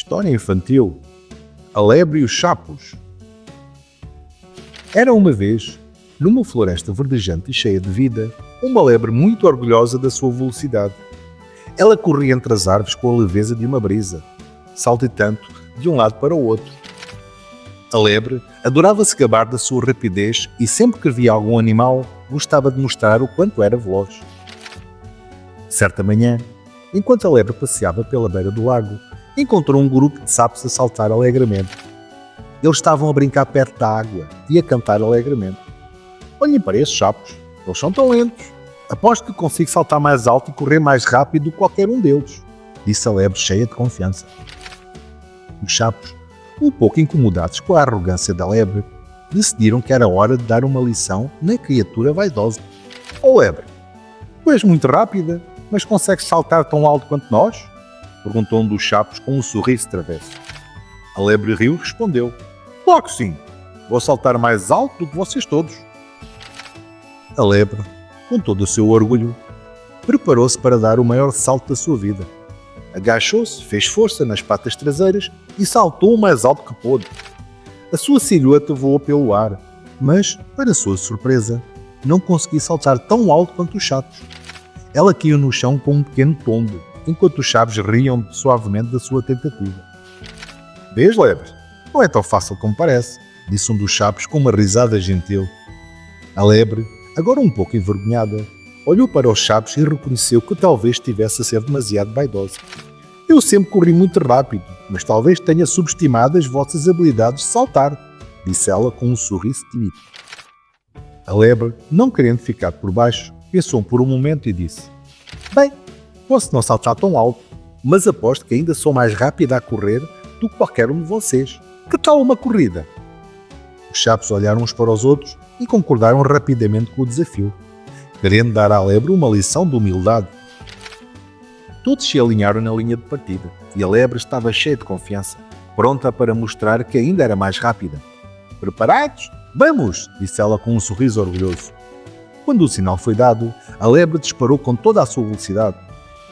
História infantil. A lebre e os sapos. Era uma vez, numa floresta verdejante e cheia de vida, uma lebre muito orgulhosa da sua velocidade. Ela corria entre as árvores com a leveza de uma brisa, saltitando de um lado para o outro. A lebre adorava se gabar da sua rapidez e sempre que via algum animal, gostava de mostrar o quanto era veloz. Certa manhã, enquanto a lebre passeava pela beira do lago, encontrou um grupo de sapos a saltar alegremente. Eles estavam a brincar perto da água e a cantar alegremente. Olhem para esses sapos, eles são tão lentos. Aposto que consigo saltar mais alto e correr mais rápido do que qualquer um deles, disse a lebre cheia de confiança. Os sapos, um pouco incomodados com a arrogância da lebre, decidiram que era hora de dar uma lição na criatura vaidosa. Oh lebre, tu és muito rápida, mas consegues saltar tão alto quanto nós? Perguntou um dos sapos com um sorriso travesso. A lebre riu e respondeu: claro que sim, vou saltar mais alto do que vocês todos. A lebre, com todo o seu orgulho, preparou-se para dar o maior salto da sua vida. Agachou-se, fez força nas patas traseiras e saltou o mais alto que pôde. A sua silhueta voou pelo ar, mas, para sua surpresa, não conseguiu saltar tão alto quanto os sapos. Ela caiu no chão com um pequeno tombo, enquanto os sapos riam suavemente da sua tentativa. Vês, lebre? Não é tão fácil como parece, disse um dos sapos com uma risada gentil. A lebre, agora um pouco envergonhada, olhou para os sapos e reconheceu que talvez estivesse a ser demasiado vaidosa. Eu sempre corri muito rápido, mas talvez tenha subestimado as vossas habilidades de saltar, disse ela com um sorriso tímido. A lebre, não querendo ficar por baixo, pensou por um momento e disse: bem, posso não saltar tão alto, mas aposto que ainda sou mais rápida a correr do que qualquer um de vocês. Que tal uma corrida? Os sapos olharam uns para os outros e concordaram rapidamente com o desafio, querendo dar à lebre uma lição de humildade. Todos se alinharam na linha de partida e a lebre estava cheia de confiança, pronta para mostrar que ainda era mais rápida. Preparados? Vamos! Disse ela com um sorriso orgulhoso. Quando o sinal foi dado, a lebre disparou com toda a sua velocidade,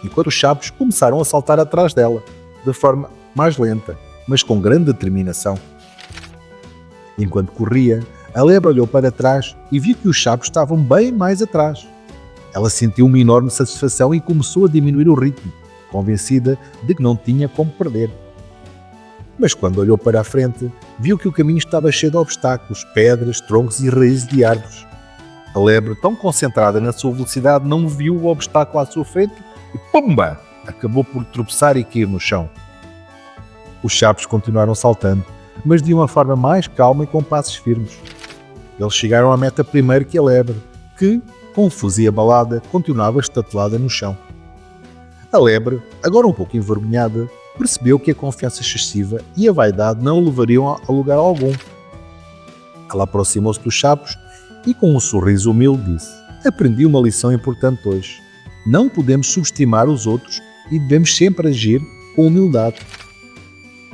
enquanto os sapos começaram a saltar atrás dela, de forma mais lenta, mas com grande determinação. Enquanto corria, a lebre olhou para trás e viu que os sapos estavam bem mais atrás. Ela sentiu uma enorme satisfação e começou a diminuir o ritmo, convencida de que não tinha como perder. Mas quando olhou para a frente, viu que o caminho estava cheio de obstáculos, pedras, troncos e raízes de árvores. A lebre, tão concentrada na sua velocidade, não viu o obstáculo à sua frente e, pumba! Acabou por tropeçar e cair no chão. Os sapos continuaram saltando, mas de uma forma mais calma e com passos firmes. Eles chegaram à meta primeiro que a lebre, que, confusa e abalada, continuava estatelada no chão. A lebre, agora um pouco envergonhada, percebeu que a confiança excessiva e a vaidade não o levariam a lugar algum. Ela aproximou-se dos sapos e, com um sorriso humilde, disse: aprendi uma lição importante hoje. Não podemos subestimar os outros e devemos sempre agir com humildade.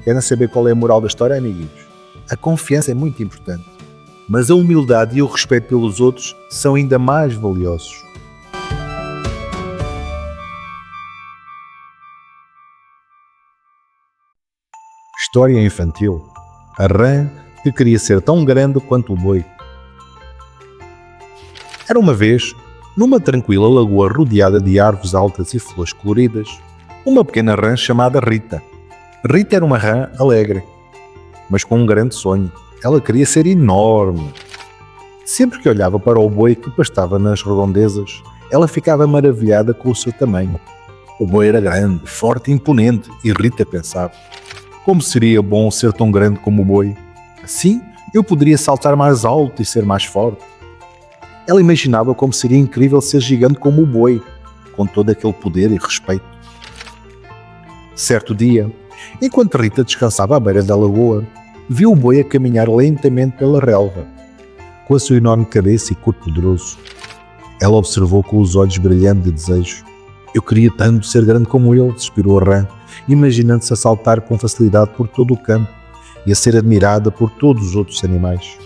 Querem saber qual é a moral da história, amiguinhos? A confiança é muito importante, mas a humildade e o respeito pelos outros são ainda mais valiosos. História infantil. A rã que queria ser tão grande quanto o boi. Era uma vez, numa tranquila lagoa rodeada de árvores altas e flores coloridas, uma pequena rã chamada Rita. Rita era uma rã alegre, mas com um grande sonho. Ela queria ser enorme. Sempre que olhava para o boi que pastava nas redondezas, ela ficava maravilhada com o seu tamanho. O boi era grande, forte e imponente, e Rita pensava: como seria bom ser tão grande como o boi? Assim, eu poderia saltar mais alto e ser mais forte. Ela imaginava como seria incrível ser gigante como o boi, com todo aquele poder e respeito. Certo dia, enquanto Rita descansava à beira da lagoa, viu o boi a caminhar lentamente pela relva, com a sua enorme cabeça e corpo poderoso. Ela observou com os olhos brilhando de desejo. Eu queria tanto ser grande como ele, suspirou a rã, imaginando-se a saltar com facilidade por todo o campo e a ser admirada por todos os outros animais.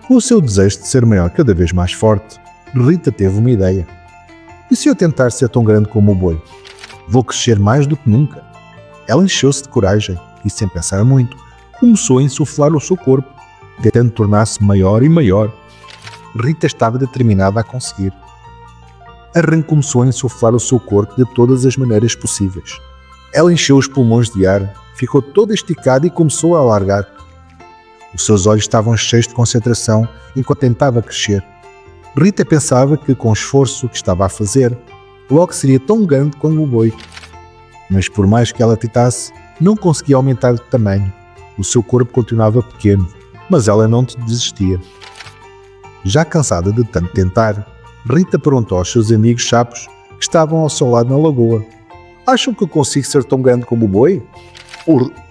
Com o seu desejo de ser maior cada vez mais forte, Rita teve uma ideia. E se eu tentar ser tão grande como o boi? Vou crescer mais do que nunca. Ela encheu-se de coragem e, sem pensar muito, começou a insuflar o seu corpo, tentando tornar-se maior e maior. Rita estava determinada a conseguir. A rã começou a insuflar o seu corpo de todas as maneiras possíveis. Ela encheu os pulmões de ar, ficou toda esticada e começou a alargar. Os seus olhos estavam cheios de concentração enquanto tentava crescer. Rita pensava que, com o esforço que estava a fazer, logo seria tão grande como o boi. Mas por mais que ela tentasse, não conseguia aumentar de tamanho. O seu corpo continuava pequeno, mas ela não desistia. Já cansada de tanto tentar, Rita perguntou aos seus amigos sapos que estavam ao seu lado na lagoa: "Acham que eu consigo ser tão grande como o boi?"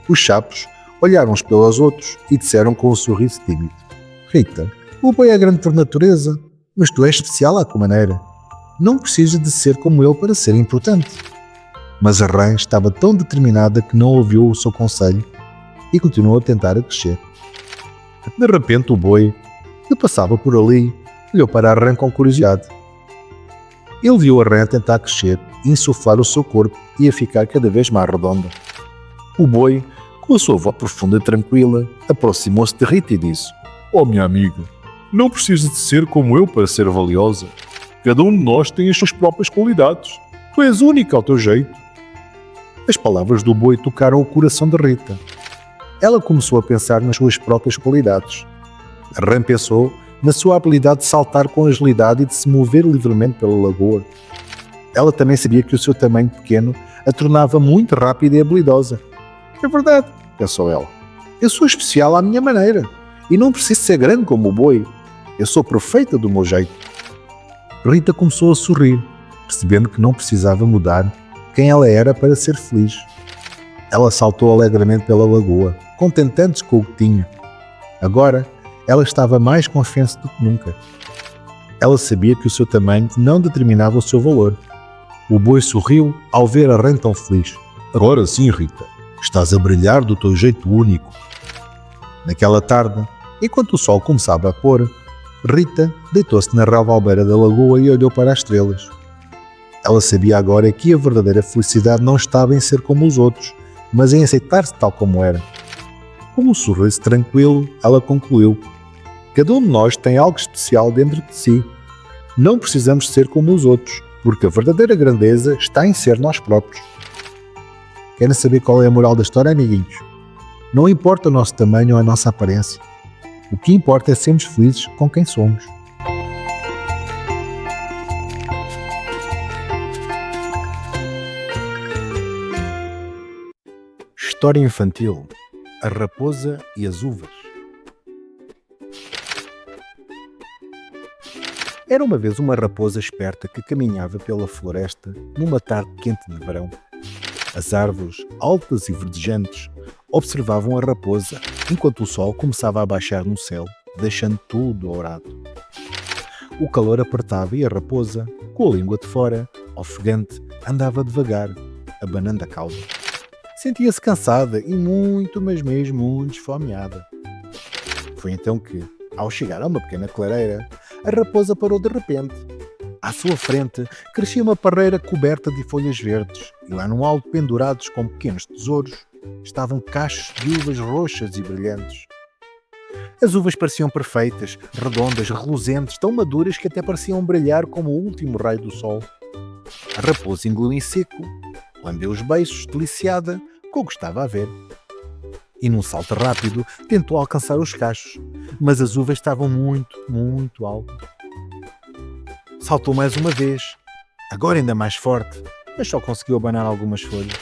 Os sapos olharam uns pelos outros e disseram com um sorriso tímido: "Rita, o boi é grande por natureza, mas tu és especial à tua maneira. Não precisas de ser como ele para ser importante." Mas a rã estava tão determinada que não ouviu o seu conselho e continuou a tentar a crescer. De repente o boi, que passava por ali, olhou para a rã com curiosidade. Ele viu a rã a tentar crescer, insuflar o seu corpo e a ficar cada vez mais redonda. O boi, com a sua voz profunda e tranquila, aproximou-se de Rita e disse: "Oh, minha amiga, não precisas de ser como eu para ser valiosa. Cada um de nós tem as suas próprias qualidades. Tu és única ao teu jeito." As palavras do boi tocaram o coração de Rita. Ela começou a pensar nas suas próprias qualidades. A rã pensou na sua habilidade de saltar com agilidade e de se mover livremente pela lagoa. Ela também sabia que o seu tamanho pequeno a tornava muito rápida e habilidosa. "É verdade", pensou ela. "Eu sou especial à minha maneira e não preciso ser grande como o boi. Eu sou perfeita do meu jeito." Rita começou a sorrir, percebendo que não precisava mudar quem ela era para ser feliz. Ela saltou alegremente pela lagoa, contente com o que tinha. Agora, ela estava mais confiante do que nunca. Ela sabia que o seu tamanho não determinava o seu valor. O boi sorriu ao ver a rã tão feliz. "Agora sim, Rita, estás a brilhar do teu jeito único." Naquela tarde, enquanto o sol começava a pôr, Rita deitou-se na relva à beira da lagoa e olhou para as estrelas. Ela sabia agora que a verdadeira felicidade não estava em ser como os outros, mas em aceitar-se tal como era. Com um sorriso tranquilo, ela concluiu: "Cada um de nós tem algo especial dentro de si. Não precisamos ser como os outros, porque a verdadeira grandeza está em ser nós próprios." Querem saber qual é a moral da história, amiguinhos? Não importa o nosso tamanho ou a nossa aparência. O que importa é sermos felizes com quem somos. História infantil: A Raposa e as Uvas. Era uma vez uma raposa esperta que caminhava pela floresta numa tarde quente de verão. As árvores, altas e verdejantes, observavam a raposa enquanto o sol começava a baixar no céu, deixando tudo dourado. O calor apertava e a raposa, com a língua de fora, ofegante, andava devagar, abanando a cauda. Sentia-se cansada e muito, mas mesmo muito esfomeada. Foi então que, ao chegar a uma pequena clareira, a raposa parou de repente. À sua frente crescia uma parreira coberta de folhas verdes e lá no alto, pendurados com pequenos tesouros, estavam cachos de uvas roxas e brilhantes. As uvas pareciam perfeitas, redondas, reluzentes, tão maduras que até pareciam brilhar como o último raio do sol. A raposa engoliu em seco, lambeu os beiços, deliciada com o que estava a ver. E num salto rápido tentou alcançar os cachos, mas as uvas estavam muito, muito altas. Saltou mais uma vez, agora ainda mais forte, mas só conseguiu abanar algumas folhas.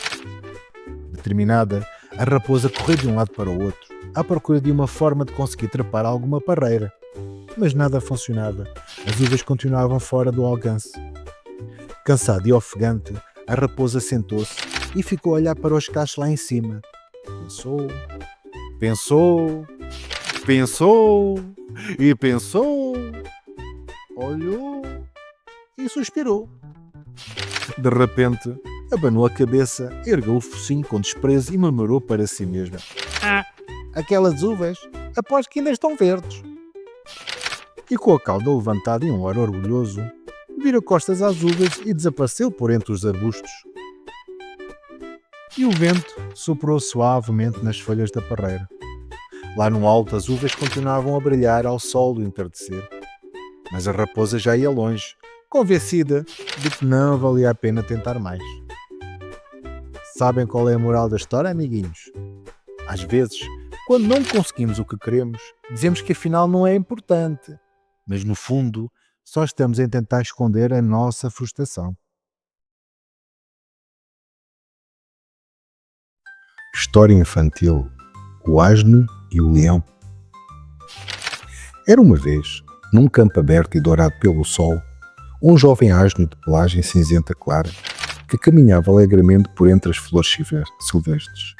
Determinada, a raposa correu de um lado para o outro, à procura de uma forma de conseguir trepar alguma parreira. Mas nada funcionava, as uvas continuavam fora do alcance. Cansada e ofegante, a raposa sentou-se e ficou a olhar para os cachos lá em cima. Pensou, pensou, pensou e pensou. Olhou e suspirou. De repente, abanou a cabeça, ergueu o focinho com desprezo e murmurou para si mesma: aquelas uvas, aposto que ainda estão verdes. E com a cauda levantada e um ar orgulhoso, vira costas às uvas e desapareceu por entre os arbustos. e o vento soprou suavemente nas folhas da parreira. Lá no alto as uvas continuavam a brilhar ao sol do entardecer, mas a raposa já ia longe, convencida de que não valia a pena tentar mais. Sabem qual é a moral da história, amiguinhos? Às vezes, quando não conseguimos o que queremos, dizemos que afinal não é importante, mas no fundo só estamos a tentar esconder a nossa frustração. História infantil: O Asno e o Leão. Era uma vez, num campo aberto e dourado pelo sol, um jovem asno de pelagem cinzenta clara que caminhava alegremente por entre as flores silvestres.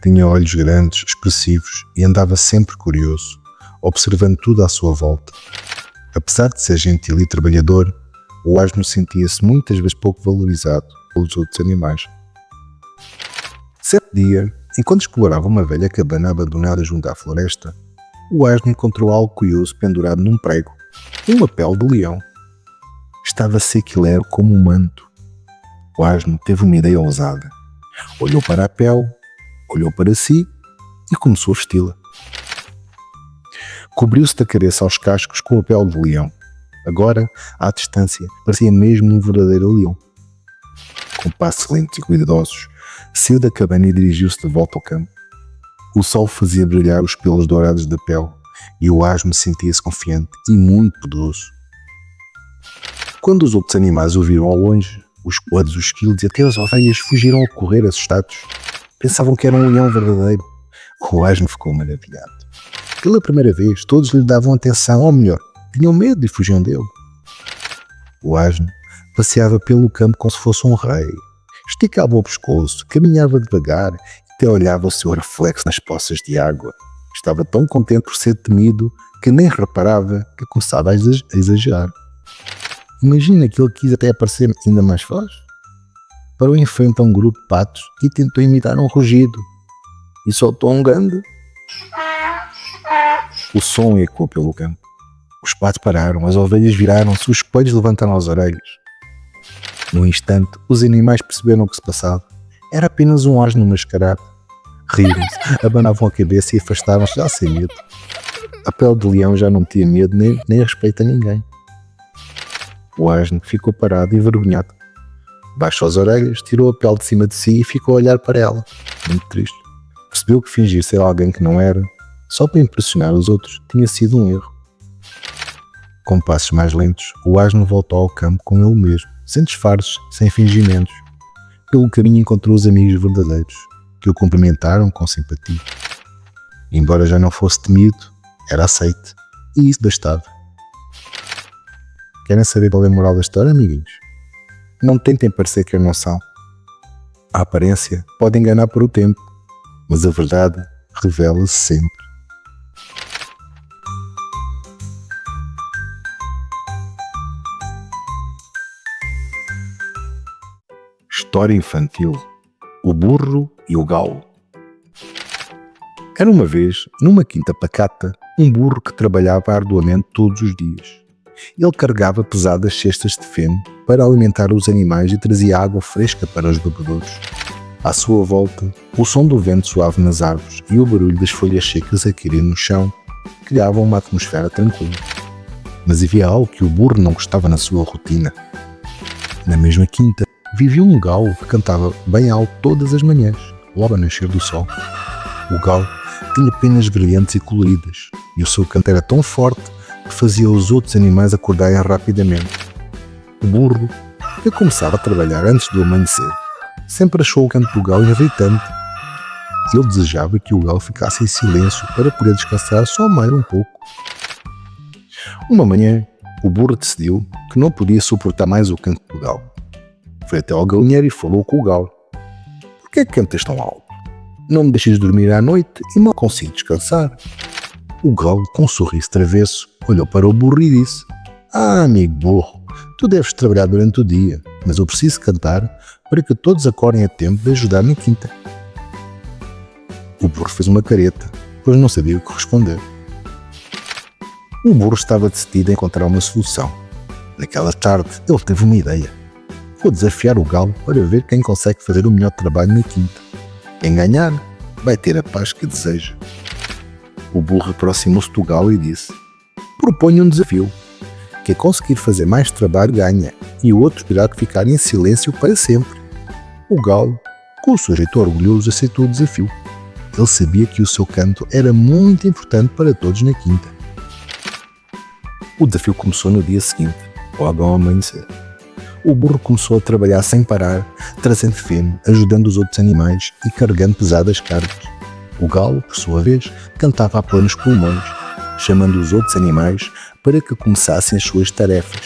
Tinha olhos grandes, expressivos e andava sempre curioso, observando tudo à sua volta. Apesar de ser gentil e trabalhador, o asno sentia-se muitas vezes pouco valorizado pelos outros animais. Certo dia, enquanto explorava uma velha cabana abandonada junto à floresta, o asno encontrou algo curioso pendurado num prego, uma pele de leão. Estava seco e leve como um manto. O asno teve uma ideia ousada. Olhou para a pele, olhou para si e começou a vesti-la. Cobriu-se da cabeça aos cascos com a pele de leão. Agora, à distância, parecia mesmo um verdadeiro leão. Com passos lentos e cuidadosos, saiu da cabana e dirigiu-se de volta ao campo. O sol fazia brilhar os pelos dourados da pele e o asno sentia-se confiante e muito poderoso. Quando os outros animais o viram ao longe, os coelhos, os esquilos e até as ovelhas fugiram a correr assustados. Pensavam que era um leão verdadeiro. O asno ficou maravilhado. Pela primeira vez, todos lhe davam atenção, ou melhor, tinham medo e fugiam dele. O asno passeava pelo campo como se fosse um rei. Esticava o pescoço, caminhava devagar e até olhava o seu reflexo nas poças de água. Estava tão contente por ser temido que nem reparava que começava a exagerar. Imagina que ele quis até parecer ainda mais feroz. Parou em frente a um grupo de patos e tentou imitar um rugido. E soltou um grande. O som ecoou pelo campo. Os patos pararam, as ovelhas viraram-se, os coelhos levantaram as orelhas. Num instante, os animais perceberam o que se passava. Era apenas um asno mascarado. Riram-se, abanavam a cabeça e afastavam-se já sem medo. A pele de leão já não tinha medo nem respeito a ninguém. O asno ficou parado e envergonhado. Baixou as orelhas, tirou a pele de cima de si e ficou a olhar para ela, muito triste. Percebeu que fingir ser alguém que não era, só para impressionar os outros, tinha sido um erro. Com passos mais lentos, o asno voltou ao campo com ele mesmo, sem disfarces, sem fingimentos. Pelo caminho encontrou os amigos verdadeiros, que o cumprimentaram com simpatia. Embora já não fosse temido, era aceite, e isso bastava. Querem saber qual é a moral da história, amiguinhos? Não tentem parecer que não são. A aparência pode enganar por o tempo, mas a verdade revela-se sempre. História infantil: O burro e o galo. Era uma vez, numa quinta pacata, um burro que trabalhava arduamente todos os dias. Ele carregava pesadas cestas de feno para alimentar os animais e trazia água fresca para os bebedouros. À sua volta, o som do vento suave nas árvores e o barulho das folhas secas a caírem no chão criavam uma atmosfera tranquila. Mas havia algo que o burro não gostava na sua rotina. Na mesma quinta, vivia um galo que cantava bem alto todas as manhãs, logo ao nascer do sol. O galo tinha penas brilhantes e coloridas, e o seu canto era tão forte que fazia os outros animais acordarem rapidamente. O burro, que começava a trabalhar antes do amanhecer, sempre achou o canto do galo irritante. Ele desejava que o galo ficasse em silêncio para poder descansar só mais um pouco. Uma manhã, o burro decidiu que não podia suportar mais o canto do galo. Foi até ao galinheiro e falou com o galo. Por que é que cantas tão alto? Não me deixes dormir à noite e mal consigo descansar. O galo, com um sorriso travesso, olhou para o burro e disse: amigo burro, tu deves trabalhar durante o dia, mas eu preciso cantar para que todos acordem a tempo de ajudar na quinta. O burro fez uma careta, pois não sabia o que responder. O burro estava decidido a encontrar uma solução. Naquela tarde, ele teve uma ideia. Vou desafiar o galo para ver quem consegue fazer o melhor trabalho na quinta. Quem ganhar, vai ter a paz que deseja. O burro aproximou-se do galo e disse: proponho um desafio. Quem conseguir fazer mais trabalho ganha, e o outro terá que ficar em silêncio para sempre. O galo, com o sujeito orgulhoso, aceitou o desafio. Ele sabia que o seu canto era muito importante para todos na quinta. O desafio começou no dia seguinte, logo ao amanhecer. O burro começou a trabalhar sem parar, trazendo feno, ajudando os outros animais e carregando pesadas cargas. O galo, por sua vez, cantava a plenos pulmões, chamando os outros animais para que começassem as suas tarefas.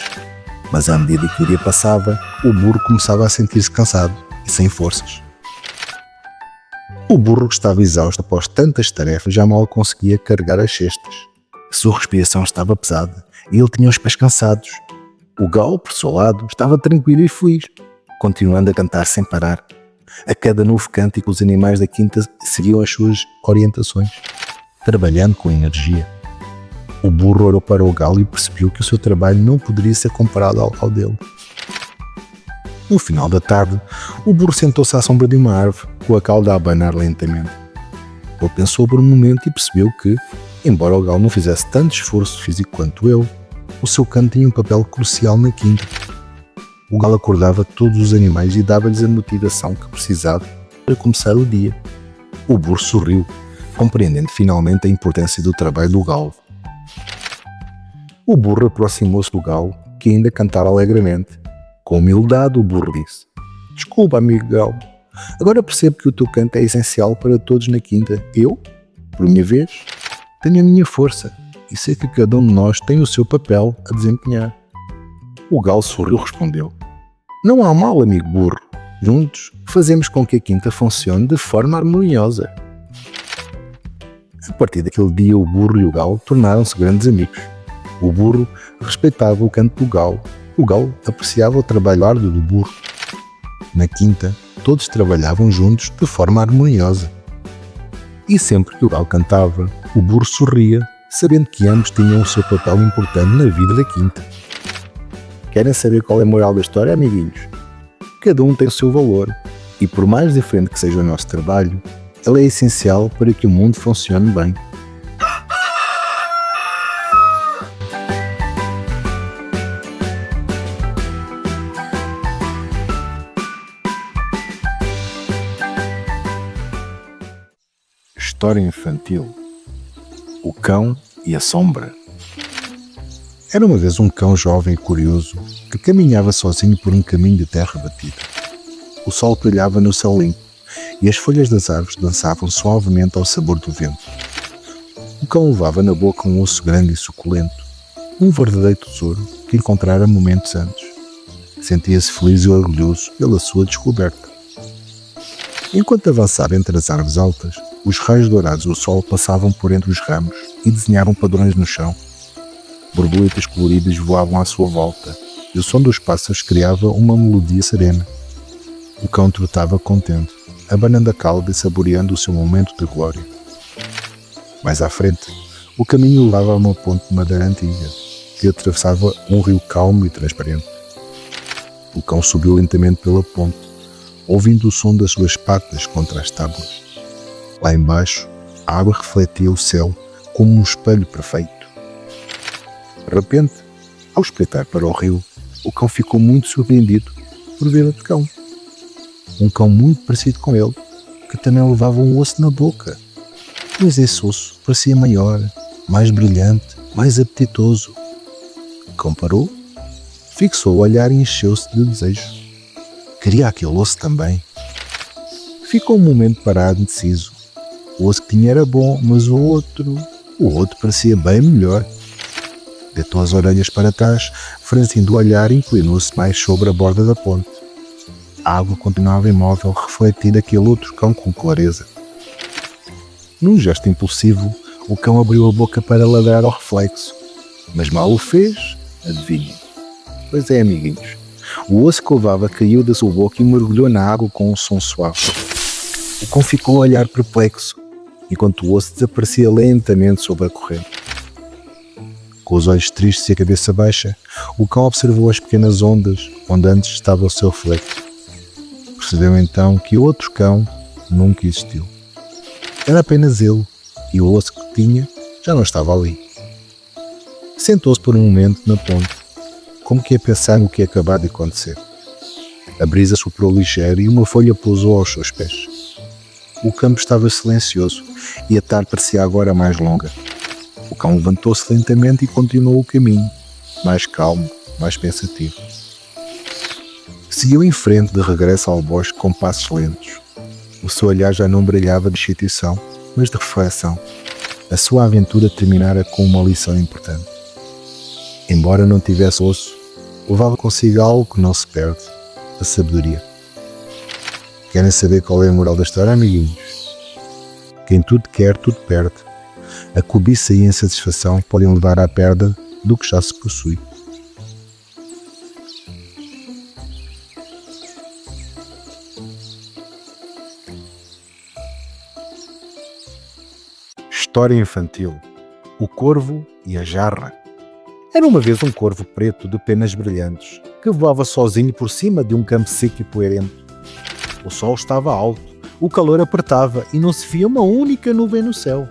Mas à medida que o dia passava, o burro começava a sentir-se cansado e sem forças. O burro estava exausto após tantas tarefas, já mal conseguia carregar as cestas. A sua respiração estava pesada e ele tinha os pés cansados. O galo, por seu lado, estava tranquilo e feliz, continuando a cantar sem parar. A cada novo cântico, os animais da quinta seguiam as suas orientações, trabalhando com energia. O burro olhou para o galo e percebeu que o seu trabalho não poderia ser comparado ao dele. No final da tarde, o burro sentou-se à sombra de uma árvore, com a cauda a abanar lentamente. Ele pensou por um momento e percebeu que, embora o galo não fizesse tanto esforço físico quanto ele, o seu canto tinha um papel crucial na quinta. O galo acordava todos os animais e dava-lhes a motivação que precisavam para começar o dia. O burro sorriu, compreendendo finalmente a importância do trabalho do galo. O burro aproximou-se do galo, que ainda cantava alegremente. Com humildade, o burro disse: desculpa, amigo galo, agora percebo que o teu canto é essencial para todos na quinta. Eu, por minha vez, tenho a minha força e sei que cada um de nós tem o seu papel a desempenhar. O galo sorriu e respondeu: não há mal, amigo burro. Juntos, fazemos com que a quinta funcione de forma harmoniosa. A partir daquele dia, o burro e o galo tornaram-se grandes amigos. O burro respeitava o canto do galo. O galo apreciava o trabalho árduo do burro. Na quinta, todos trabalhavam juntos de forma harmoniosa. E sempre que o galo cantava, o burro sorria, sabendo que ambos tinham o seu papel importante na vida da quinta. Querem saber qual é a moral da história, amiguinhos? Cada um tem o seu valor, e por mais diferente que seja o nosso trabalho, ele é essencial para que o mundo funcione bem. História infantil: O cão e a sombra. Era uma vez um cão jovem e curioso que caminhava sozinho por um caminho de terra batida. O sol brilhava no céu limpo e as folhas das árvores dançavam suavemente ao sabor do vento. O cão levava na boca um osso grande e suculento, um verdadeiro tesouro que encontrara momentos antes. Sentia-se feliz e orgulhoso pela sua descoberta. Enquanto avançava entre as árvores altas, os raios dourados do sol passavam por entre os ramos e desenhavam padrões no chão. Borboletas coloridas voavam à sua volta e o som dos pássaros criava uma melodia serena. O cão trotava contente, abanando a cauda e saboreando o seu momento de glória. Mais à frente, o caminho levava a uma ponte de madeira antiga, que atravessava um rio calmo e transparente. O cão subiu lentamente pela ponte, ouvindo o som das suas patas contra as tábuas. Lá embaixo, a água refletia o céu como um espelho perfeito. De repente, ao espreitar para o rio, o cão ficou muito surpreendido por ver outro cão. Um cão muito parecido com ele, que também levava um osso na boca. Mas esse osso parecia maior, mais brilhante, mais apetitoso. O cão parou, fixou o olhar e encheu-se de desejo. Queria aquele osso também. Ficou um momento parado, indeciso. O osso que tinha era bom, mas o outro parecia bem melhor. Deitou as orelhas para trás, franzindo o olhar e inclinou-se mais sobre a borda da ponte. A água continuava imóvel, refletindo aquele outro cão com clareza. Num gesto impulsivo, o cão abriu a boca para ladrar ao reflexo. Mas mal o fez, adivinhem. Pois é, amiguinhos. O osso que levava caiu da sua boca e mergulhou na água com um som suave. O cão ficou a olhar perplexo, enquanto o osso desaparecia lentamente sob a corrente. Com os olhos tristes e a cabeça baixa, o cão observou as pequenas ondas onde antes estava o seu reflexo. Percebeu então que outro cão nunca existiu. Era apenas ele, e o osso que tinha já não estava ali. Sentou-se por um momento na ponte, como que a pensar no que ia acabar de acontecer. A brisa soprou ligeira e uma folha pousou aos seus pés. O campo estava silencioso e a tarde parecia agora mais longa. O cão levantou-se lentamente e continuou o caminho, mais calmo, mais pensativo. Seguiu em frente de regresso ao bosque com passos lentos. O seu olhar já não brilhava de excitação, mas de reflexão. A sua aventura terminara com uma lição importante. Embora não tivesse osso, levava consigo algo que não se perde, a sabedoria. Querem saber qual é a moral da história, amiguinhos? Quem tudo quer, tudo perde. A cobiça e a insatisfação podem levar à perda do que já se possui. História infantil: O Corvo e a Jarra. Era uma vez um corvo preto de penas brilhantes que voava sozinho por cima de um campo seco e poeirento. O sol estava alto, o calor apertava e não se via uma única nuvem no céu.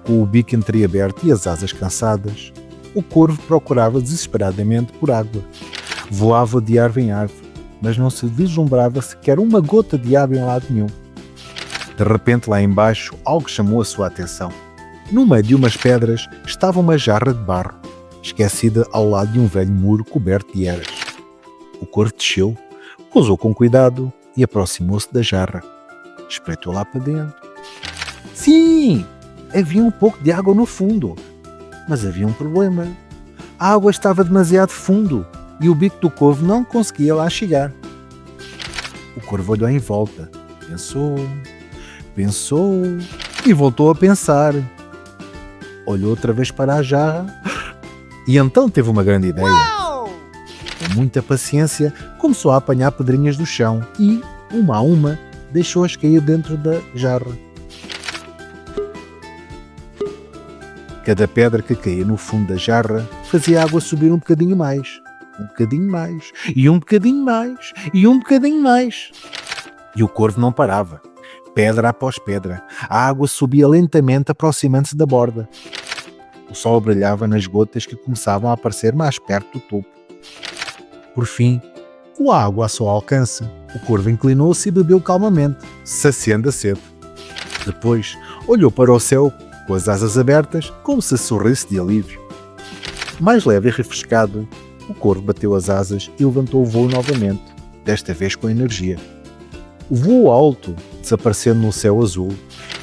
Com o bico entreaberto e as asas cansadas, o corvo procurava desesperadamente por água. Voava de árvore em árvore, mas não se vislumbrava sequer uma gota de água em lado nenhum. De repente, lá embaixo, algo chamou a sua atenção. No meio de umas pedras estava uma jarra de barro, esquecida ao lado de um velho muro coberto de eras. O corvo desceu, pousou com cuidado e aproximou-se da jarra. Espreitou lá para dentro. Sim! Havia um pouco de água no fundo. Mas havia um problema. A água estava demasiado fundo e o bico do corvo não conseguia lá chegar. O corvo olhou em volta. Pensou e voltou a pensar. Olhou outra vez para a jarra e então teve uma grande ideia. Com muita paciência, começou a apanhar pedrinhas do chão e, uma a uma, deixou-as cair dentro da jarra. Cada pedra que caía no fundo da jarra fazia a água subir um bocadinho mais, e um bocadinho mais, e um bocadinho mais. E o corvo não parava. Pedra após pedra, a água subia lentamente, aproximando-se da borda. O sol brilhava nas gotas que começavam a aparecer mais perto do topo. Por fim, com a água a seu alcance, o corvo inclinou-se e bebeu calmamente, saciando a sede. Depois, olhou para o céu com as asas abertas, como se sorrisse de alívio. Mais leve e refrescado, o corvo bateu as asas e levantou o voo novamente, desta vez com energia. Voou alto, desaparecendo no céu azul,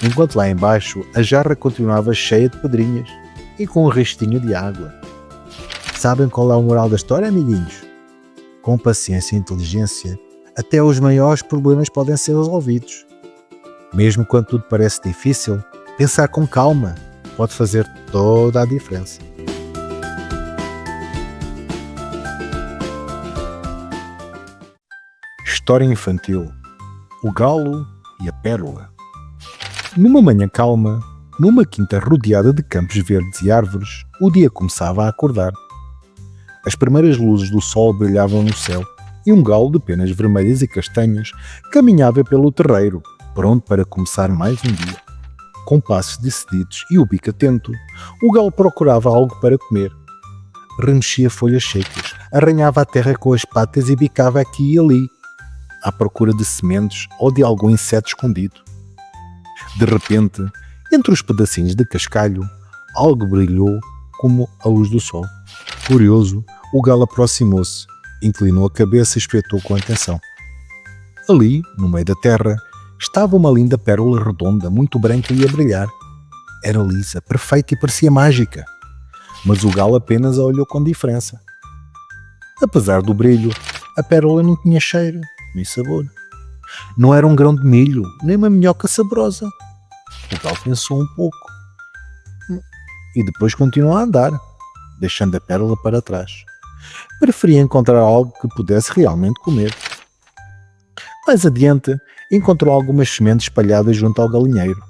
enquanto lá embaixo a jarra continuava cheia de pedrinhas e com um restinho de água. Sabem qual é a moral da história, amiguinhos? Com paciência e inteligência, até os maiores problemas podem ser resolvidos. Mesmo quando tudo parece difícil, pensar com calma pode fazer toda a diferença. História infantil: O Galo e a Pérola. Numa manhã calma, numa quinta rodeada de campos verdes e árvores, o dia começava a acordar. As primeiras luzes do sol brilhavam no céu e um galo de penas vermelhas e castanhas caminhava pelo terreiro, pronto para começar mais um dia. Com passos decididos e o bico atento, o galo procurava algo para comer. Remexia folhas secas, arranhava a terra com as patas e bicava aqui e ali, à procura de sementes ou de algum inseto escondido. De repente, entre os pedacinhos de cascalho, algo brilhou como a luz do sol. Curioso, o galo aproximou-se, inclinou a cabeça e espreitou com atenção. Ali, no meio da terra, estava uma linda pérola redonda, muito branca e a brilhar. Era lisa, perfeita e parecia mágica. Mas o galo apenas a olhou com diferença. Apesar do brilho, a pérola não tinha cheiro, nem sabor. Não era um grão de milho, nem uma minhoca saborosa. O galo pensou um pouco e depois continuou a andar, deixando a pérola para trás. Preferia encontrar algo que pudesse realmente comer. Mais adiante, encontrou algumas sementes espalhadas junto ao galinheiro.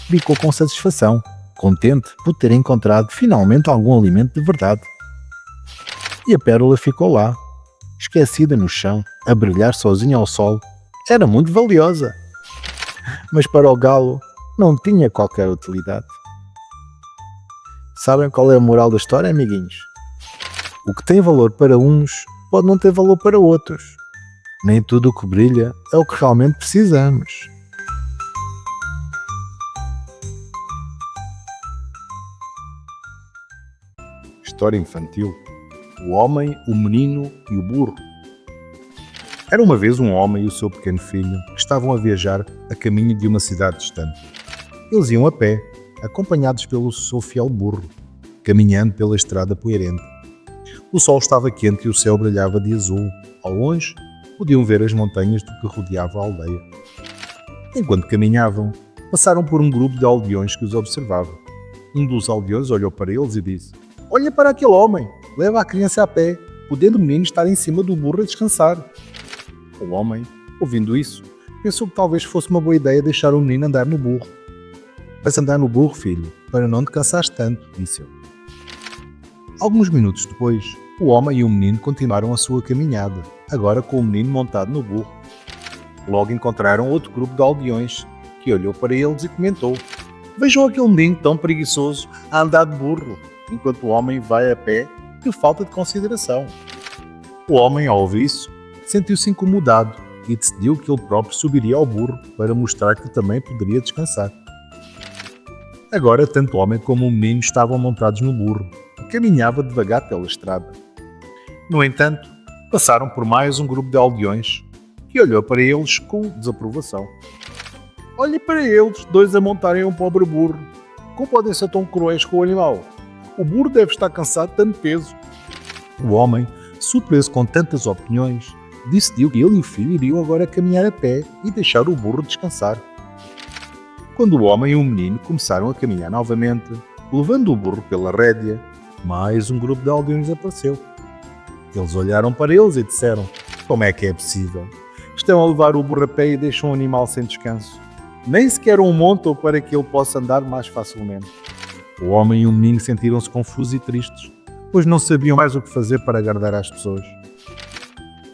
Bicou com satisfação contente por ter encontrado finalmente algum alimento de verdade. E a pérola ficou lá, esquecida no chão, a brilhar sozinha ao sol. Era muito valiosa, mas para o galo não tinha qualquer utilidade. Sabem qual é a moral da história, amiguinhos? O que tem valor para uns pode não ter valor para outros. Nem tudo o que brilha é o que realmente precisamos. História infantil: o homem, o menino e o burro. Era uma vez um homem e o seu pequeno filho que estavam a viajar a caminho de uma cidade distante. Eles iam a pé, acompanhados pelo seu fiel burro, caminhando pela estrada poeirenta. O sol estava quente e o céu brilhava de azul. Ao longe, podiam ver as montanhas do que rodeava a aldeia. Enquanto caminhavam, passaram por um grupo de aldeões que os observava. Um dos aldeões olhou para eles e disse: "Olha para aquele homem, leva a criança a pé, podendo o menino estar em cima do burro a descansar." O homem, ouvindo isso, pensou que talvez fosse uma boa ideia deixar o menino andar no burro. "Vais andar no burro, filho, para não te cansares tanto", disse ele. Alguns minutos depois, o homem e o menino continuaram a sua caminhada, agora com o menino montado no burro. Logo encontraram outro grupo de aldeões, que olhou para eles e comentou: "Vejam aquele menino tão preguiçoso a andar de burro, enquanto o homem vai a pé. Que falta de consideração." O homem, ao ouvir isso, sentiu-se incomodado e decidiu que ele próprio subiria ao burro para mostrar que também poderia descansar. Agora, tanto o homem como o menino estavam montados no burro e caminhava devagar pela estrada. No entanto, passaram por mais um grupo de aldeões que olhou para eles com desaprovação. "Olhe para eles, dois a montarem um pobre burro. Como podem ser tão cruéis com o animal? O burro deve estar cansado de tanto peso." O homem, surpreso com tantas opiniões, decidiu que ele e o filho iriam agora caminhar a pé e deixar o burro descansar. Quando o homem e o menino começaram a caminhar novamente, levando o burro pela rédea, mais um grupo de aldeões apareceu. Eles olharam para eles e disseram: "Como é que é possível? Estão a levar o burro a pé e deixam o animal sem descanso. Nem sequer um montam para que ele possa andar mais facilmente." O homem e o menino sentiram-se confusos e tristes, pois não sabiam mais o que fazer para agradar às pessoas.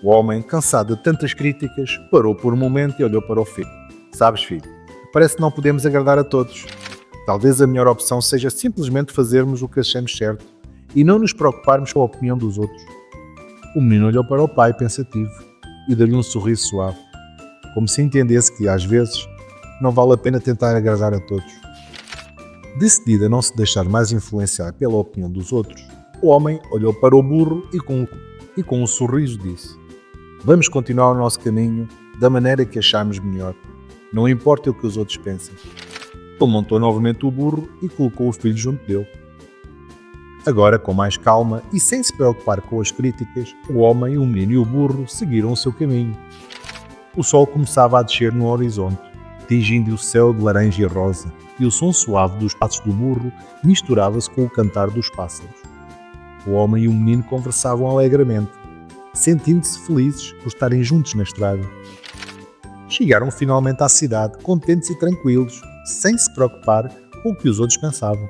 O homem, cansado de tantas críticas, parou por um momento e olhou para o filho. "Sabes, filho, parece que não podemos agradar a todos. Talvez a melhor opção seja simplesmente fazermos o que achamos certo e não nos preocuparmos com a opinião dos outros." O menino olhou para o pai pensativo e deu-lhe um sorriso suave, como se entendesse que, às vezes, não vale a pena tentar agradar a todos. Decidido a não se deixar mais influenciar pela opinião dos outros, o homem olhou para o burro e com um sorriso disse: "Vamos continuar o nosso caminho da maneira que acharmos melhor. Não importa o que os outros pensem." Ele montou novamente o burro e colocou o filho junto dele. Agora, com mais calma e sem se preocupar com as críticas, o homem, o menino e o burro seguiram o seu caminho. O sol começava a descer no horizonte, tingindo o céu de laranja e rosa, e o som suave dos passos do burro misturava-se com o cantar dos pássaros. O homem e o menino conversavam alegremente, sentindo-se felizes por estarem juntos na estrada. Chegaram finalmente à cidade, contentes e tranquilos, sem se preocupar com o que os outros pensavam.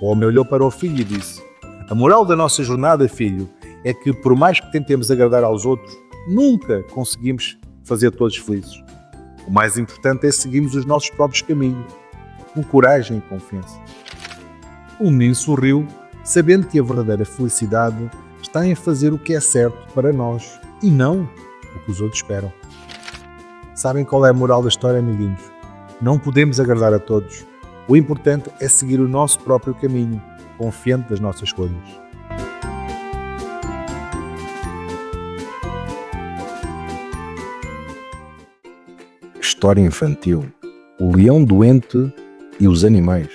O homem olhou para o filho e disse: "A moral da nossa jornada, filho, é que por mais que tentemos agradar aos outros, nunca conseguimos fazer todos felizes. O mais importante é seguirmos os nossos próprios caminhos, com coragem e confiança." O menino sorriu, sabendo que a verdadeira felicidade está em fazer o que é certo para nós e não o que os outros esperam. Sabem qual é a moral da história, amiguinhos? Não podemos agradar a todos. O importante é seguir o nosso próprio caminho, confiante das nossas escolhas. História infantil: o leão doente e os animais.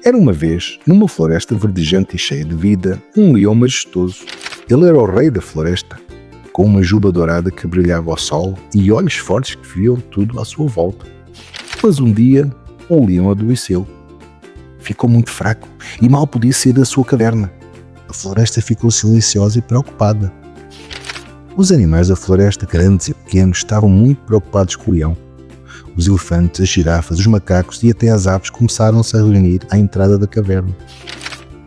Era uma vez, numa floresta verdejante e cheia de vida, um leão majestoso. Ele era o rei da floresta, com uma juba dourada que brilhava ao sol e olhos fortes que viam tudo à sua volta. Mas um dia, o leão adoeceu. Ficou muito fraco e mal podia sair da sua caverna. A floresta ficou silenciosa e preocupada. Os animais da floresta, grandes e pequenos, estavam muito preocupados com o leão. Os elefantes, as girafas, os macacos e até as aves começaram-se a reunir à entrada da caverna.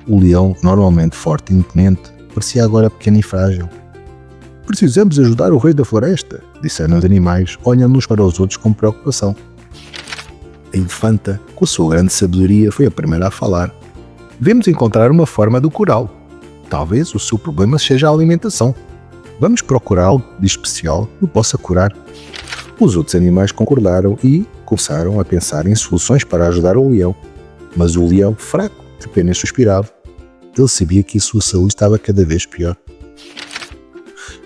O leão, normalmente forte e imponente, parecia agora pequeno e frágil. "Precisamos ajudar o rei da floresta", disseram os animais, olhando uns para os outros com preocupação. A elefanta, com a sua grande sabedoria, foi a primeira a falar. "Devemos encontrar uma forma de o curá-lo. Talvez o seu problema seja a alimentação. Vamos procurar algo de especial que o possa curar." Os outros animais concordaram e começaram a pensar em soluções para ajudar o leão. Mas o leão, fraco, apenas suspirava. Ele sabia que a sua saúde estava cada vez pior.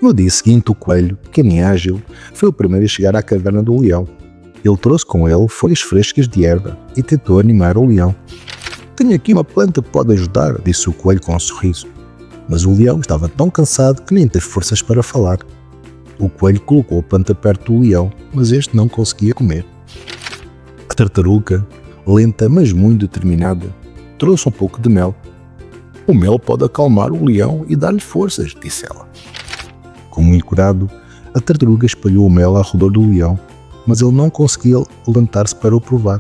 No dia seguinte, o coelho, pequeno e ágil, foi o primeiro a chegar à caverna do leão. Ele trouxe com ele folhas frescas de erva e tentou animar o leão. "Tenho aqui uma planta que pode ajudar", disse o coelho com um sorriso. Mas o leão estava tão cansado que nem teve forças para falar. O coelho colocou a planta perto do leão, mas este não conseguia comer. A tartaruga, lenta mas muito determinada, trouxe um pouco de mel. "O mel pode acalmar o leão e dar-lhe forças", disse ela. Com muito cuidado, a tartaruga espalhou o mel ao redor do leão, mas ele não conseguia levantar-se para o provar.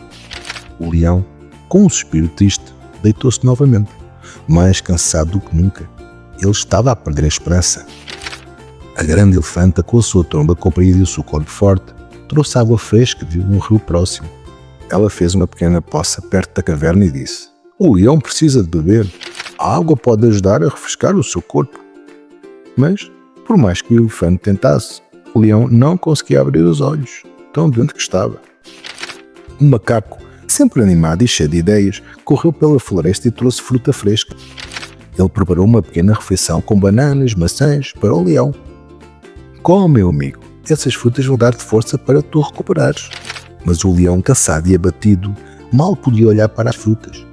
O leão, com um suspiro triste, deitou-se novamente, mais cansado do que nunca. Ele estava a perder a esperança. A grande elefanta, com a sua tromba comprida e o seu corpo forte, trouxe água fresca de um rio próximo. Ela fez uma pequena poça perto da caverna e disse: "O leão precisa de beber. A água pode ajudar a refrescar o seu corpo." Mas, por mais que o elefante tentasse, o leão não conseguia abrir os olhos, tão doente que estava. O macaco, sempre animado e cheio de ideias, correu pela floresta e trouxe fruta fresca. Ele preparou uma pequena refeição com bananas, maçãs para o leão. "Come, meu amigo, essas frutas vão dar-te força para tu recuperares." Mas o leão, cansado e abatido, mal podia olhar para as frutas.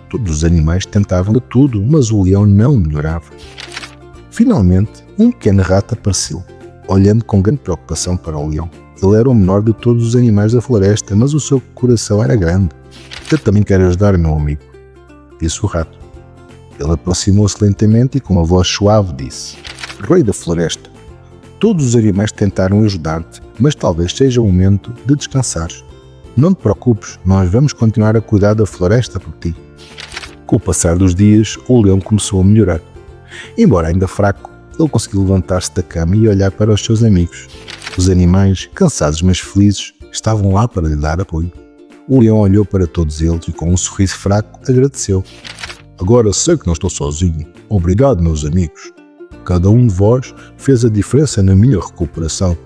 Todos os animais tentavam de tudo, mas o leão não melhorava. Finalmente, um pequeno rato apareceu, olhando com grande preocupação para o leão. Ele era o menor de todos os animais da floresta, mas o seu coração era grande. "Eu também quero ajudar, meu amigo", disse o rato. Ele aproximou-se lentamente e com uma voz suave disse: "Rei da floresta, todos os animais tentaram ajudar-te, mas talvez seja o momento de descansares. Não te preocupes, nós vamos continuar a cuidar da floresta por ti." Com o passar dos dias, o leão começou a melhorar. Embora ainda fraco, ele conseguiu levantar-se da cama e olhar para os seus amigos. Os animais, cansados mas felizes, estavam lá para lhe dar apoio. O leão olhou para todos eles e com um sorriso fraco agradeceu. "Agora sei que não estou sozinho. Obrigado, meus amigos. Cada um de vós fez a diferença na minha recuperação."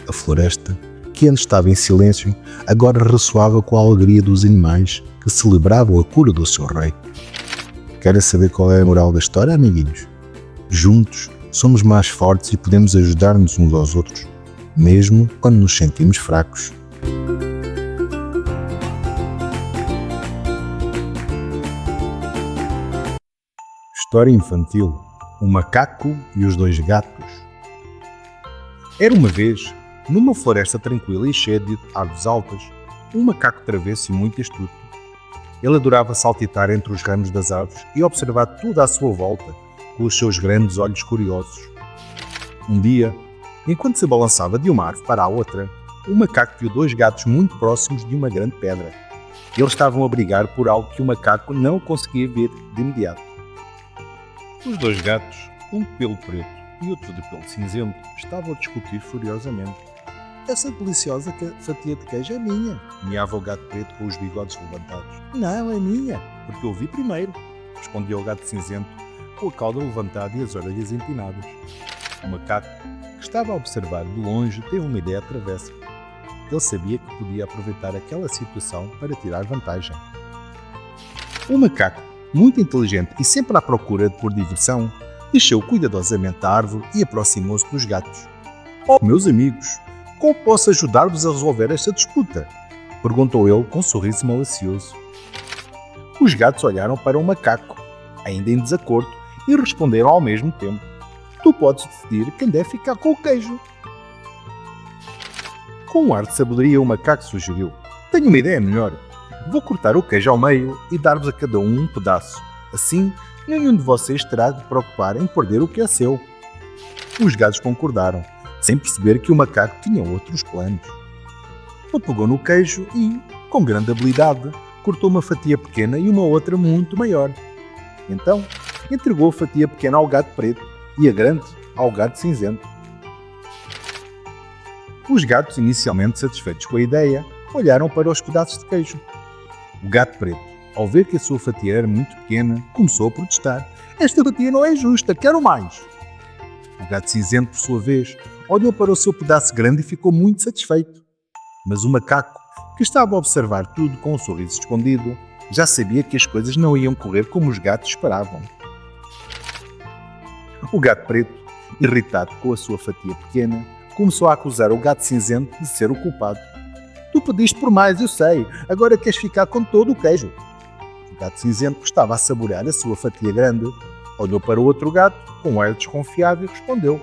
A floresta, que antes estava em silêncio, agora ressoava com a alegria dos animais que celebravam a cura do seu rei. Querem saber qual é a moral da história, amiguinhos? Juntos somos mais fortes e podemos ajudar-nos uns aos outros, mesmo quando nos sentimos fracos. História infantil: O macaco e os dois gatos. Era uma vez, numa floresta tranquila e cheia de árvores altas, um macaco travesso e muito astuto. Ele adorava saltitar entre os ramos das árvores e observar tudo à sua volta com os seus grandes olhos curiosos. Um dia, enquanto se balançava de uma árvore para a outra, o macaco viu dois gatos muito próximos de uma grande pedra. Eles estavam a brigar por algo que o macaco não conseguia ver de imediato. Os dois gatos, um de pelo preto e outro de pelo cinzento, estavam a discutir furiosamente. "Essa deliciosa fatia de queijo é minha", miava o gato preto com os bigodes levantados. "Não, é minha, porque eu vi primeiro", respondia o gato cinzento, com a cauda levantada e as orelhas empinadas. O macaco, que estava a observar de longe, teve uma ideia travessa. Ele sabia que podia aproveitar aquela situação para tirar vantagem. O macaco, muito inteligente e sempre à procura por diversão, desceu cuidadosamente da árvore e aproximou-se dos gatos. "Oh, meus amigos, como posso ajudar-vos a resolver esta disputa?", perguntou ele com um sorriso malicioso. Os gatos olharam para o macaco, ainda em desacordo, e responderam ao mesmo tempo: "Tu podes decidir quem deve ficar com o queijo." Com um ar de sabedoria, o macaco sugeriu: "Tenho uma ideia melhor. Vou cortar o queijo ao meio e dar-vos a cada um pedaço. Assim, nenhum de vocês terá de preocupar em perder o que é seu." Os gatos concordaram, sem perceber que o macaco tinha outros planos. Ele pegou no queijo e, com grande habilidade, cortou uma fatia pequena e uma outra muito maior. Então, entregou a fatia pequena ao gato preto e a grande ao gato cinzento. Os gatos, inicialmente satisfeitos com a ideia, olharam para os pedaços de queijo. O gato preto, ao ver que a sua fatia era muito pequena, começou a protestar. Esta fatia não é justa, quero mais! O gato cinzento, por sua vez, olhou para o seu pedaço grande e ficou muito satisfeito. Mas o macaco, que estava a observar tudo com um sorriso escondido, já sabia que as coisas não iam correr como os gatos esperavam. O gato preto, irritado com a sua fatia pequena, começou a acusar o gato cinzento de ser o culpado. Tu pediste por mais, eu sei, agora queres ficar com todo o queijo. O gato cinzento, que estava a saborear a sua fatia grande, olhou para o outro gato com um ar desconfiado e respondeu: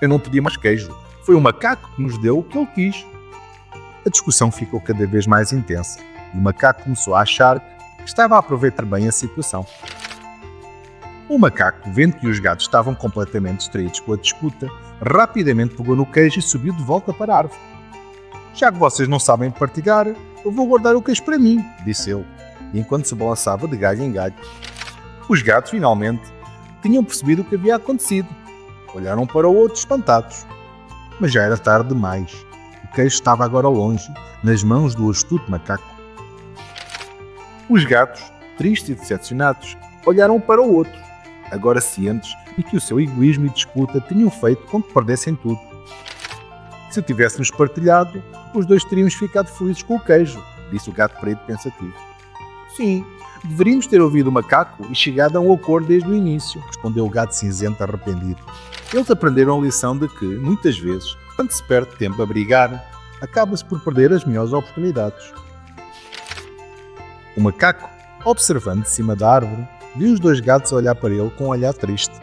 Eu não pedi mais queijo, foi o macaco que nos deu o que ele quis. A discussão ficou cada vez mais intensa e o macaco começou a achar que estava a aproveitar bem a situação. O macaco, vendo que os gatos estavam completamente distraídos com a disputa, rapidamente pegou no queijo e subiu de volta para a árvore. Já que vocês não sabem partilhar, eu vou guardar o queijo para mim, disse ele, enquanto se balançava de galho em galho. Os gatos, finalmente, tinham percebido o que havia acontecido. Olharam para o outro espantados. Mas já era tarde demais. O queijo estava agora longe, nas mãos do astuto macaco. Os gatos, tristes e decepcionados, olharam para o outro, agora cientes de que o seu egoísmo e disputa tinham feito com que perdessem tudo. Se tivéssemos partilhado, os dois teríamos ficado felizes com o queijo, disse o gato preto pensativo. Sim, deveríamos ter ouvido o macaco e chegado a um acordo desde o início, respondeu o gato cinzento arrependido. Eles aprenderam a lição de que, muitas vezes, quando se perde tempo a brigar, acaba-se por perder as melhores oportunidades. O macaco, observando de cima da árvore, viu os dois gatos a olhar para ele com um olhar triste.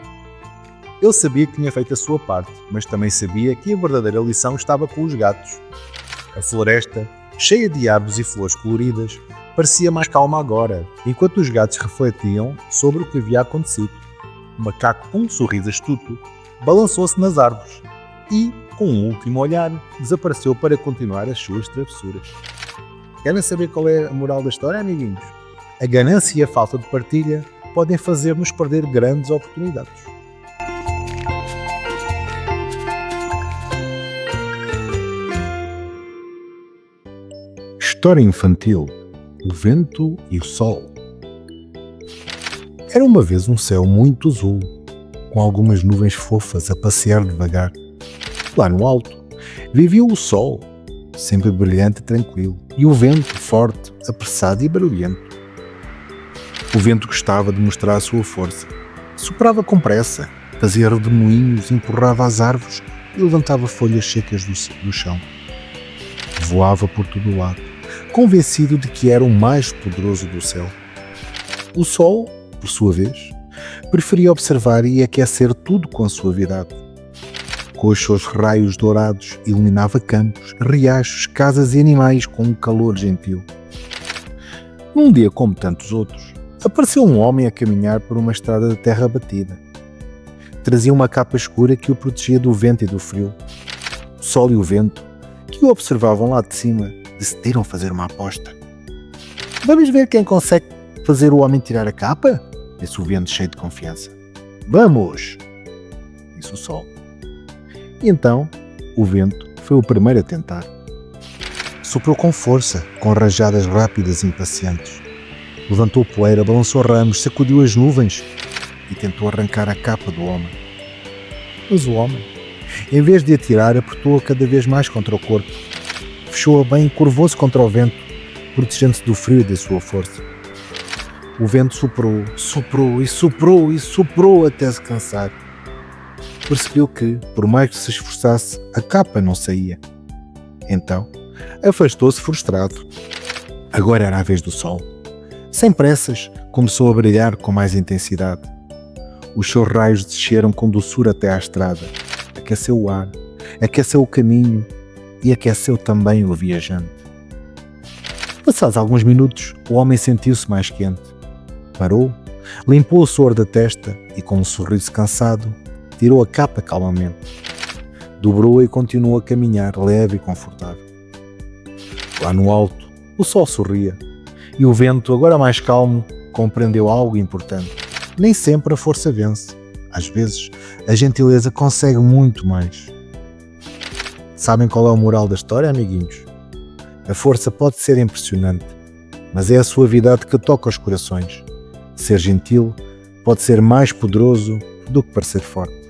Ele sabia que tinha feito a sua parte, mas também sabia que a verdadeira lição estava com os gatos. A floresta, cheia de árvores e flores coloridas, parecia mais calma agora, enquanto os gatos refletiam sobre o que havia acontecido. O macaco, com um sorriso astuto, balançou-se nas árvores e, com um último olhar, desapareceu para continuar as suas travessuras. Querem saber qual é a moral da história, amiguinhos? A ganância e a falta de partilha podem fazer-nos perder grandes oportunidades. História infantil: O vento e o sol. Era uma vez um céu muito azul, com algumas nuvens fofas a passear devagar. Lá no alto, vivia o sol, sempre brilhante e tranquilo, e o vento forte, apressado e barulhento. O vento gostava de mostrar a sua força. Soprava com pressa, fazia redemoinhos, empurrava as árvores e levantava folhas secas do chão. Voava por todo o lado, convencido de que era o mais poderoso do céu. O sol, por sua vez, preferia observar e aquecer tudo com a suavidade. Com os seus raios dourados, iluminava campos, riachos, casas e animais com um calor gentil. Num dia como tantos outros, apareceu um homem a caminhar por uma estrada de terra batida. Trazia uma capa escura que o protegia do vento e do frio. O sol e o vento, que o observavam lá de cima, decidiram fazer uma aposta. Vamos ver quem consegue fazer o homem tirar a capa? Disse o vento cheio de confiança. Vamos! Disse o sol. E então, o vento foi o primeiro a tentar. Soprou com força, com rajadas rápidas e impacientes. Levantou poeira, balançou ramos, sacudiu as nuvens e tentou arrancar a capa do homem. Mas o homem, em vez de atirar, apertou-a cada vez mais contra o corpo. Fechou-a bem e curvou-se contra o vento, protegendo-se do frio e da sua força. O vento soprou, soprou e soprou e soprou até se cansar. Percebeu que, por mais que se esforçasse, a capa não saía. Então, afastou-se frustrado. Agora era a vez do sol. Sem pressas, começou a brilhar com mais intensidade. Os seus raios desceram com doçura até à estrada. Aqueceu o ar, aqueceu o caminho e aqueceu também o viajante. Passados alguns minutos, o homem sentiu-se mais quente. Parou, limpou o suor da testa e, com um sorriso cansado, tirou a capa calmamente. Dobrou-a e continuou a caminhar, leve e confortável. Lá no alto, o sol sorria, e o vento, agora mais calmo, compreendeu algo importante. Nem sempre a força vence. Às vezes, a gentileza consegue muito mais. Sabem qual é o moral da história, amiguinhos? A força pode ser impressionante, mas é a suavidade que toca os corações. Ser gentil pode ser mais poderoso do que parecer forte.